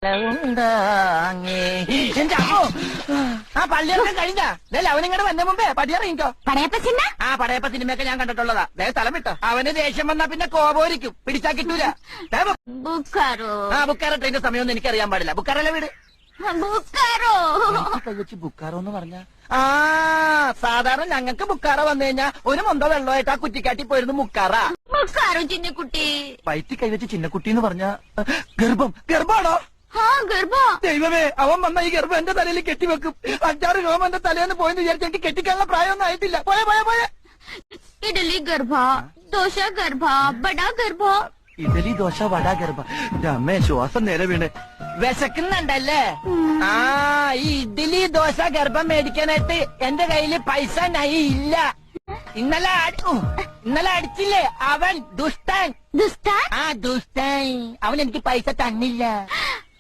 എന്റെ അമ്മോ ആ പള്ളിയൊക്കെ കഴിഞ്ഞ അവനിങ്ങടെ വന്ന മുമ്പേ പടിയറിയിക്കോ. പടയപ്പ സിനിമ? ആ പടയപ്പ സിനിമയൊക്കെ ഞാൻ കണ്ടിട്ടുള്ളതാ. സ്ഥലം വിട്ടോ. അവന് ദേഷ്യം വന്നാ പിന്നെ കോപോരിക്കും, പിടിച്ചാ കിട്ടൂല. ബുക്കാറോ? ആ ബുക്കാറോ ട്രെയിന്റെ സമയമൊന്നും എനിക്കറിയാൻ പാടില്ല. ബുക്കാറല്ലേ വീട്? ബുക്കാറോ കൈവച്ച് ബുക്കാറോ എന്ന് പറഞ്ഞ ആ സാധാരണ ഞങ്ങൾക്ക് ബുക്കാറ വന്നു കഴിഞ്ഞാ ഒരു മൊന്തോ വെള്ളമായിട്ട് ആ കുറ്റിക്കാട്ടി പോയിരുന്നു മുക്കാറ. ബുക്കാറോ ചിന്നക്കുട്ടി? വയറ്റി കൈവച്ച് ചിന്നക്കുട്ടി എന്ന് പറഞ്ഞ ഗർഭാണോ? ഗർഭോ? ദൈവമേ, അവൻ വന്ന ഈ ഗർഭം എന്റെ തലയിൽ കെട്ടിവെക്കും. 5-6 രോമം എന്റെ തലേന്ന് പോയെന്ന് വിചാരിച്ച എനിക്ക് കെട്ടിക്കാനുള്ള പ്രായമൊന്നും ആയിട്ടില്ല. പോയ ഇഡലി ഗർഭ, ദോശ ഗർഭ, ബടാ ഗർഭ. ഇഡലി ദോശ വട ഗർഭ. അമ്മേ ശ്വാസം നേരെ വീണ്. വിശക്കുന്നുണ്ടല്ലേ? ആ ഈ ഇഡ്ഡലി ദോശ ഗർഭം മേടിക്കാനായിട്ട് എന്റെ കയ്യില് പൈസ ഇല്ല. ഇന്നലെ അടിച്ചില്ലേ അവൻ ദുഷ്ടൻ. ദുഷ്ടൻ? ആ ദുഷ്ടൻ. അവൻ എനിക്ക് പൈസ തന്നില്ല.